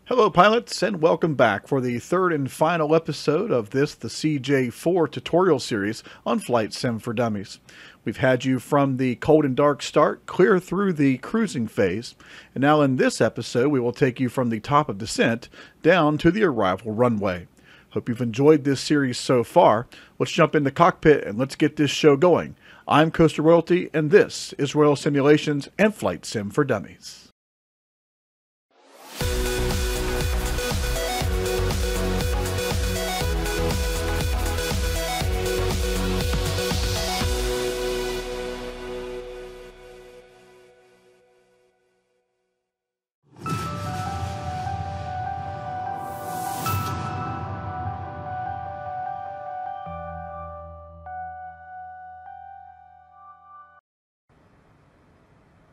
Hello pilots, and welcome back for the third and final episode of the CJ4 tutorial series on Flight Sim for Dummies. We've had you from the cold and dark start clear through the cruising phase, and now in this episode we will take you from the top of descent down to the arrival runway. Hope you've enjoyed this series so far. Let's jump in the cockpit and let's get this show going. I'm Coaster Royalty, and this is Royal Simulations and Flight Sim for Dummies.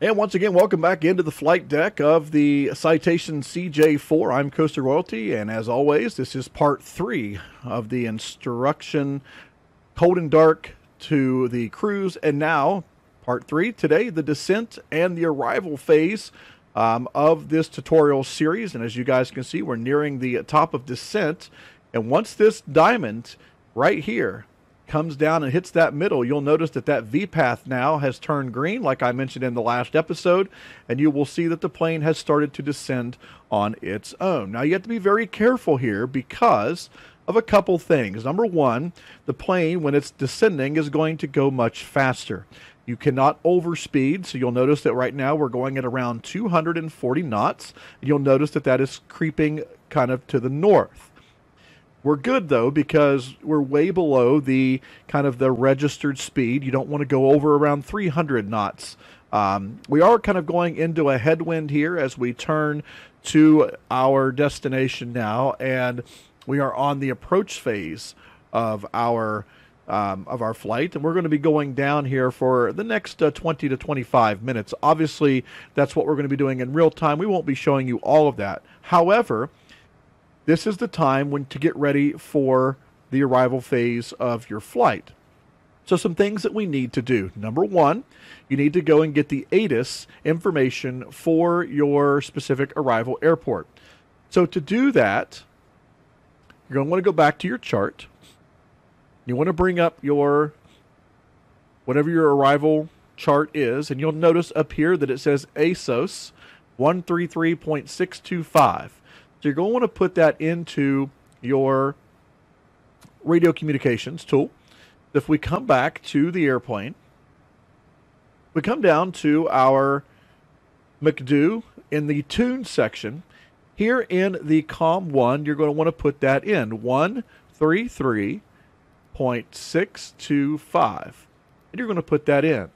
And once again, welcome back into the flight deck of the Citation CJ4. I'm Coaster Royalty, and as always, this is part 3 of the instruction cold and dark to the cruise, and now part 3 today, the descent and the arrival phase of this tutorial series. And as you guys can see, we're nearing the top of descent, and once this diamond right here comes down and hits that middle, you'll notice that that V path now has turned green, like I mentioned in the last episode, and you will see that the plane has started to descend on its own. Now you have to be very careful here because of a couple things. Number one, the plane, when it's descending, is going to go much faster. You cannot overspeed, so you'll notice that right now we're going at around 240 knots. You'll notice that that is creeping kind of to the north. We're good though, because we're way below the kind of the registered speed. You don't want to go over around 300 knots. We are kind of going into a headwind here as we turn to our destination now, and we are on the approach phase of our flight, and we're going to be going down here for the next 20 to 25 minutes. Obviously, that's what we're going to be doing in real time. We won't be showing you all of that. However, this is the time to get ready for the arrival phase of your flight. So some things that we need to do. Number one, you need to go and get the ATIS information for your specific arrival airport. So to do that, you're going to want to go back to your chart. You want to bring up your, whatever your arrival chart is, and you'll notice up here that it says ASOS 133.625. So you're going to want to put that into your radio communications tool. If we come back to the airplane, we come down to our McDo in the tune section. Here in the COM 1, you're going to want to put that in 133.625. And you're going to put that in.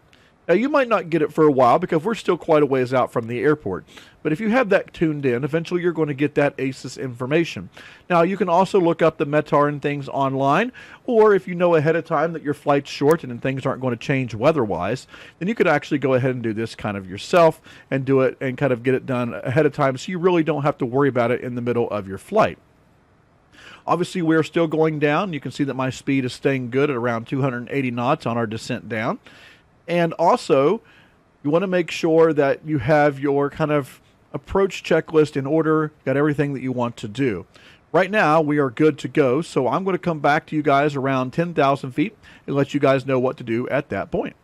Now, you might not get it for a while because we're still quite a ways out from the airport. But if you have that tuned in, eventually you're going to get that ASIS information. Now, you can also look up the METAR and things online, or if you know ahead of time that your flight's short and things aren't going to change weather-wise, then you could actually go ahead and do this kind of yourself and do it and kind of get it done ahead of time so you really don't have to worry about it in the middle of your flight. Obviously, we're still going down. You can see that my speed is staying good at around 280 knots on our descent down. And also, you want to make sure that you have your kind of approach checklist in order, got everything that you want to do. Right now, we are good to go, so I'm going to come back to you guys around 10,000 feet and let you guys know what to do at that point.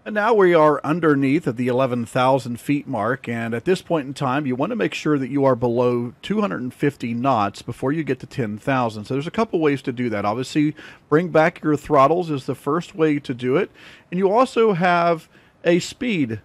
And now we are underneath of the 11,000 feet mark, and at this point in time, you want to make sure that you are below 250 knots before you get to 10,000. So there's a couple ways to do that. Obviously, bring back your throttles is the first way to do it. And you also have a speed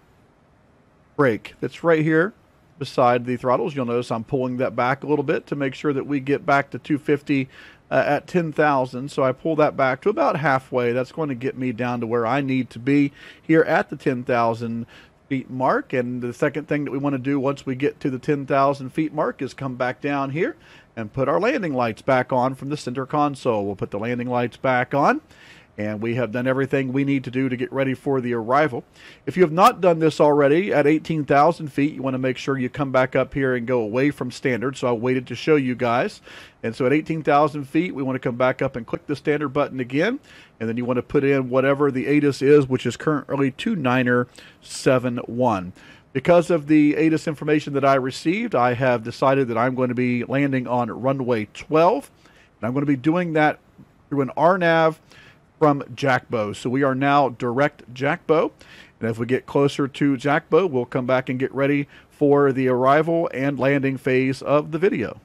brake that's right here beside the throttles. You'll notice I'm pulling that back a little bit to make sure that we get back to 250 at 10,000. So I pull that back to about halfway. That's going to get me down to where I need to be here at the 10,000 feet mark. And the second thing that we want to do once we get to the 10,000 feet mark is come back down here and put our landing lights back on from the center console. We'll put the landing lights back on. and we have done everything we need to do to get ready for the arrival. If you have not done this already at 18,000 feet, you want to make sure you come back up here and go away from standard. So I waited to show you guys. And so at 18,000 feet, we want to come back up and click the standard button again. And then you want to put in whatever the ATIS is, which is currently 2971. Because of the ATIS information that I received, I have decided that I'm going to be landing on runway 12. And I'm going to be doing that through an RNAV from Jackbow. So we are now direct Jackbow. And as we get closer to Jackbow, we'll come back and get ready for the arrival and landing phase of the video.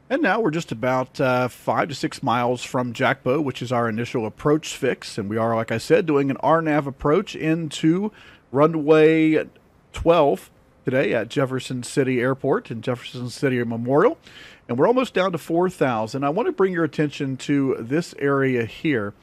And now we're just about 5 to 6 miles from Jackbow, which is our initial approach fix. And we are, like I said, doing an RNAV approach into runway 12 today at Jefferson City Airport and Jefferson City Memorial. And we're almost down to 4,000. I want to bring your attention to this area here.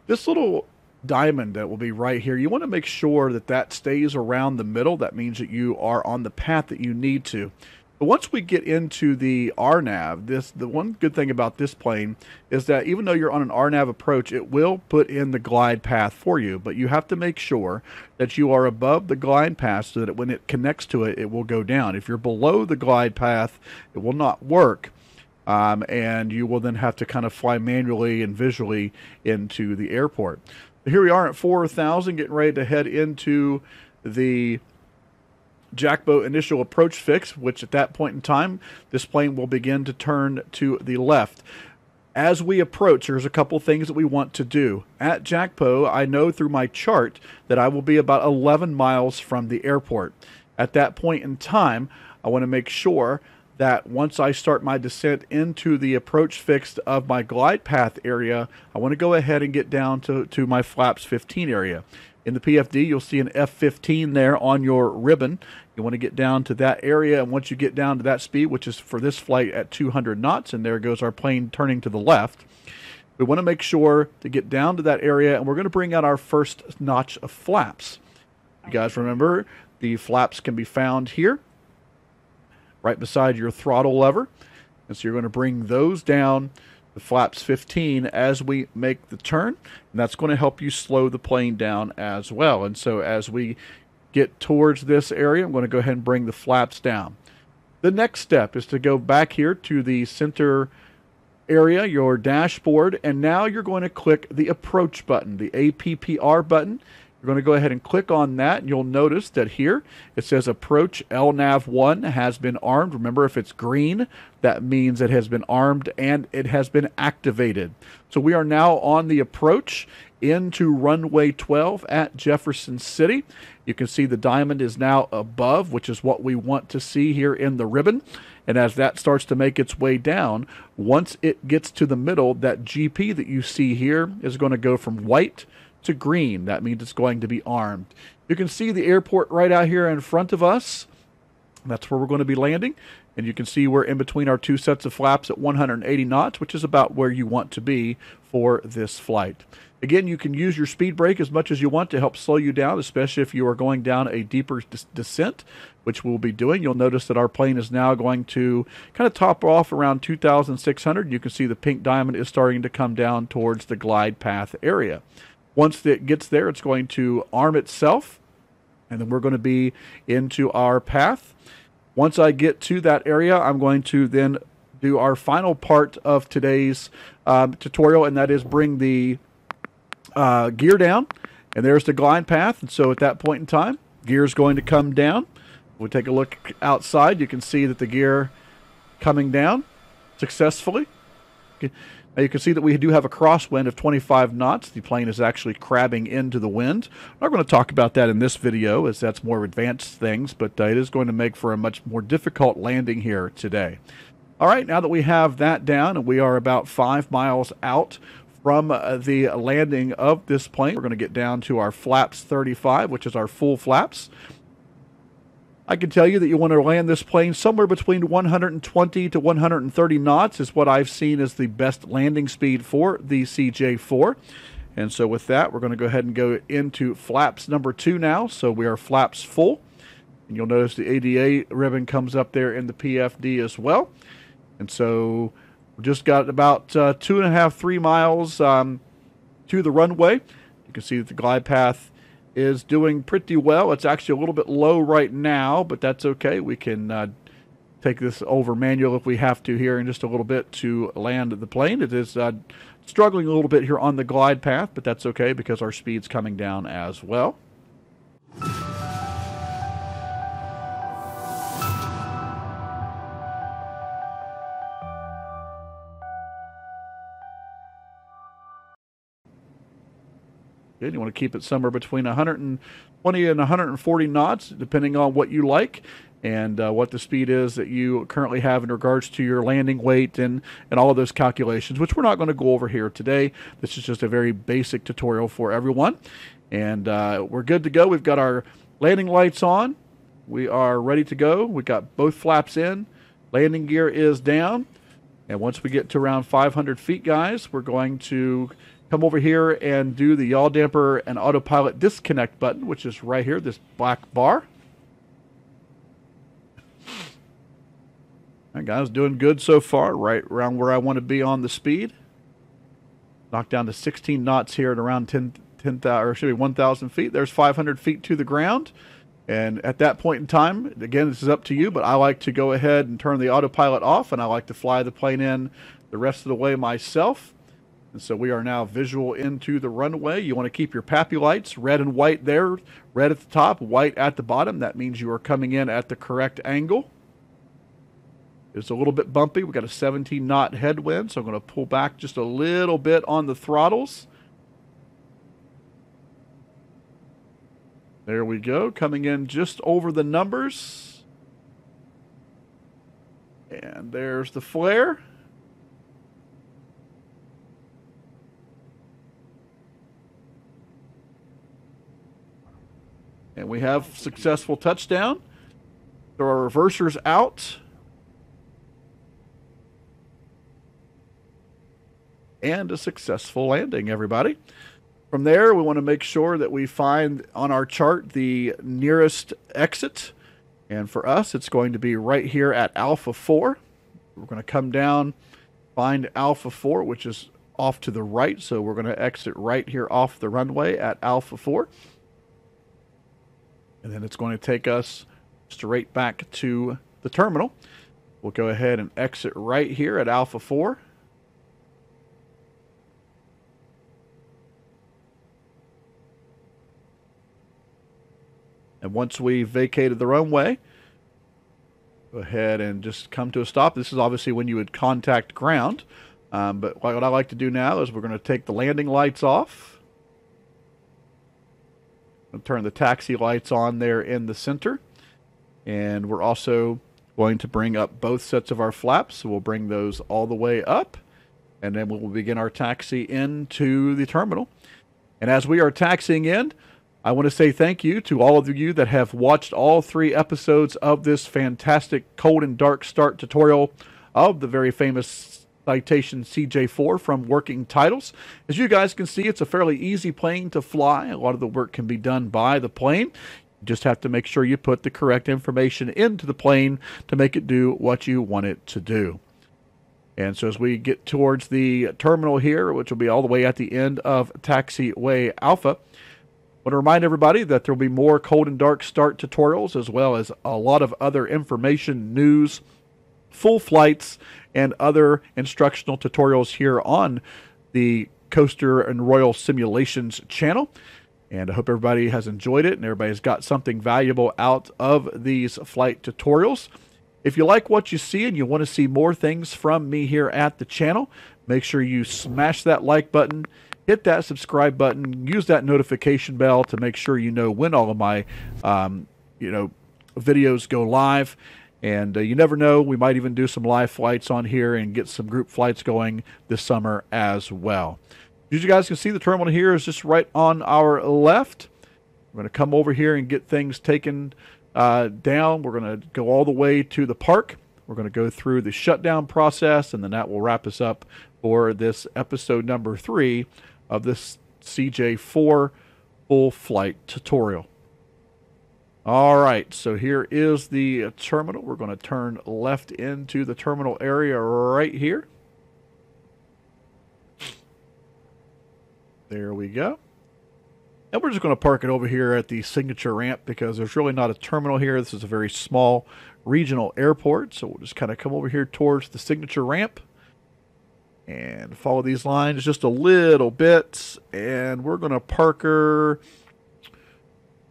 This little diamond that will be right here, you want to make sure that that stays around the middle. That means that you are on the path that you need to. But once we get into the RNAV, the one good thing about this plane is that even though you're on an RNAV approach, it will put in the glide path for you. But you have to make sure that you are above the glide path so that when it connects to it, it will go down. If you're below the glide path, it will not work. And you will then have to kind of fly manually and visually into the airport. Here we are at 4,000, getting ready to head into the Jackbow initial approach fix, which at that point in time, this plane will begin to turn to the left. As we approach, there's a couple things that we want to do. At Jackbow, I know through my chart that I will be about 11 miles from the airport. At that point in time, I want to make sure that once I start my descent into the approach fix of my glide path area, I want to go ahead and get down to my flaps 15 area. In the PFD, you'll see an F15 there on your ribbon. You want to get down to that area, and once you get down to that speed, which is for this flight at 200 knots, and there goes our plane turning to the left, we want to make sure to get down to that area, and we're going to bring out our first notch of flaps. You guys remember, the flaps can be found here, right beside your throttle lever, and so you're going to bring those down the flaps 15 as we make the turn, and that's going to help you slow the plane down as well. And so as we get towards this area, I'm going to go ahead and bring the flaps down. The next step is to go back here to the center area, your dashboard, and now you're going to click the approach button, the APPR button. You're going to go ahead and click on that, and you'll notice that here it says approach LNAV1 has been armed. Remember, if it's green, that means it has been armed and it has been activated. So we are now on the approach into runway 12 at Jefferson City. You can see the diamond is now above, which is what we want to see here in the ribbon. And as that starts to make its way down, once it gets to the middle, that GP that you see here is going to go from white to green. That means it's going to be armed. You can see the airport right out here in front of us. That's where we're going to be landing. And you can see we're in between our two sets of flaps at 180 knots, which is about where you want to be for this flight. Again, you can use your speed brake as much as you want to help slow you down, especially if you are going down a deeper descent, which we'll be doing. You'll notice that our plane is now going to kind of top off around 2,600. You can see the pink diamond is starting to come down towards the glide path area. Once it gets there, it's going to arm itself, and then we're going to be into our path. Once I get to that area, I'm going to then do our final part of today's tutorial, and that is bring the gear down. And there's the glide path. And so at that point in time, gear is going to come down. We'll take a look outside. You can see that the gear coming down successfully. Okay. Now you can see that we do have a crosswind of 25 knots. The plane is actually crabbing into the wind. I'm not going to talk about that in this video, as that's more advanced things, but it is going to make for a much more difficult landing here today. All right, now that we have that down, and we are about 5 miles out from the landing of this plane, we're going to get down to our flaps 35, which is our full flaps. I can tell you that you want to land this plane somewhere between 120 to 130 knots is what I've seen as the best landing speed for the CJ4. And so with that, we're going to go ahead and go into flaps number 2 now. So we are flaps full. And you'll notice the ADA ribbon comes up there in the PFD as well. And so we just got about 2.5, 3 miles to the runway. You can see that the glide path is doing pretty well. It's actually a little bit low right now, but that's okay. We can take this over manual if we have to here in just a little bit to land the plane. It is struggling a little bit here on the glide path, but that's okay because our speed's coming down as well. You want to keep it somewhere between 120 and 140 knots, depending on what you like and what the speed is that you currently have in regards to your landing weight and all of those calculations, which we're not going to go over here today. This is just a very basic tutorial for everyone. And we're good to go. We've got our landing lights on. We are ready to go. We've got both flaps in. Landing gear is down. And once we get to around 500 feet, guys, we're going to come over here and do the yaw damper and autopilot disconnect button, which is right here, this black bar. All right, guys, doing good so far, right around where I want to be on the speed. Knocked down to 16 knots here at around 1,000 feet. There's 500 feet to the ground. And at that point in time, again, this is up to you, but I like to go ahead and turn the autopilot off, and I like to fly the plane in the rest of the way myself. And so we are now visual into the runway. You want to keep your PAPI lights red and white there, red at the top, white at the bottom. That means you are coming in at the correct angle. It's a little bit bumpy. We've got a 17-knot headwind, so I'm going to pull back just a little bit on the throttles. There we go, coming in just over the numbers. And there's the flare. And we have successful touchdown. Throw our reversers out. And a successful landing, everybody. From there, we want to make sure that we find on our chart the nearest exit. And for us, it's going to be right here at Alpha 4. We're going to come down, find Alpha 4, which is off to the right. So we're going to exit right here off the runway at Alpha 4. And then it's going to take us straight back to the terminal. We'll go ahead and exit right here at Alpha 4. And once we've vacated the runway, go ahead and just come to a stop. This is obviously when you would contact ground. But what I like to do now is we're going to take the landing lights off. I'll turn the taxi lights on there in the center. And we're also going to bring up both sets of our flaps. So we'll bring those all the way up. And then we'll begin our taxi into the terminal. And as we are taxiing in, I want to say thank you to all of you that have watched all 3 episodes of this fantastic cold and dark start tutorial of the very famous Citation CJ4 from Working Titles. As you guys can see, it's a fairly easy plane to fly. A lot of the work can be done by the plane. You just have to make sure you put the correct information into the plane to make it do what you want it to do. And so as we get towards the terminal here, which will be all the way at the end of Taxiway Alpha, I want to remind everybody that there will be more cold and dark start tutorials as well as a lot of other information, news, full flights, and other instructional tutorials here on the Coaster and Royal Simulations channel. And I hope everybody has enjoyed it and everybody's got something valuable out of these flight tutorials. If you like what you see and you want to see more things from me here at the channel, make sure you smash that like button, hit that subscribe button, use that notification bell to make sure you know when all of my videos go live. And you never know, we might even do some live flights on here and get some group flights going this summer as well. As you guys can see, the terminal here is just right on our left. We're going to come over here and get things taken down. We're going to go all the way to the park. We're going to go through the shutdown process, and then that will wrap us up for this episode number 3 of this CJ4 full flight tutorial. All right, so here is the terminal. We're going to turn left into the terminal area right here. There we go. And we're just going to park it over here at the signature ramp because there's really not a terminal here. This is a very small regional airport. So we'll just kind of come over here towards the signature ramp and follow these lines just a little bit. And we're going to park her. You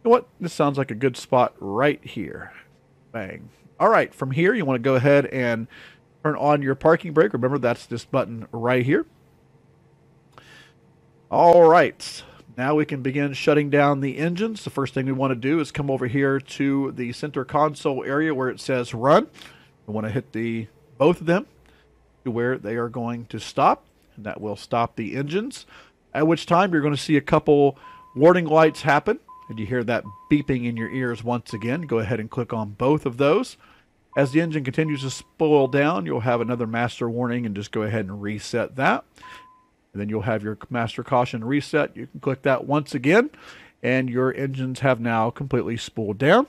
know what? This sounds like a good spot right here. Bang. All right, from here, you want to go ahead and turn on your parking brake. Remember, that's this button right here. All right. Now we can begin shutting down the engines. The first thing we want to do is come over here to the center console area where it says run. We want to hit both of them to where they are going to stop, and that will stop the engines, at which time you're going to see a couple warning lights happen, and you hear that beeping in your ears once again. Go ahead and click on both of those. As the engine continues to spoil down, you'll have another master warning, and just go ahead and reset that. And then you'll have your master caution reset. You can click that once again, and your engines have now completely spooled down.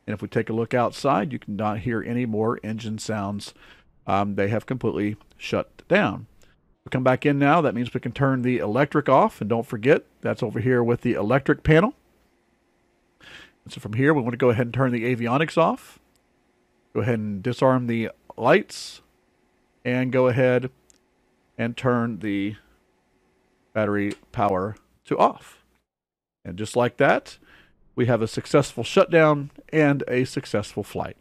And if we take a look outside, you cannot hear any more engine sounds. They have completely shut down. We come back in now. That means we can turn the electric off. And don't forget, that's over here with the electric panel. And so from here, we want to go ahead and turn the avionics off. Go ahead and disarm the lights. And go ahead and turn the battery power to off. And just like that, we have a successful shutdown and a successful flight.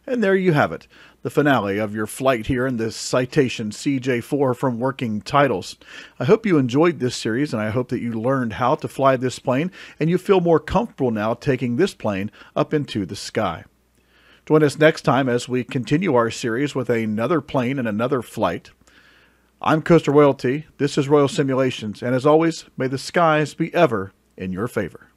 And there you have it, the finale of your flight here in this Citation CJ4 from Working Titles. I hope you enjoyed this series, and I hope that you learned how to fly this plane, and you feel more comfortable now taking this plane up into the sky. Join us next time as we continue our series with another plane and another flight. I'm Coaster Royalty, this is Royal Simulations, and as always, may the skies be ever in your favor.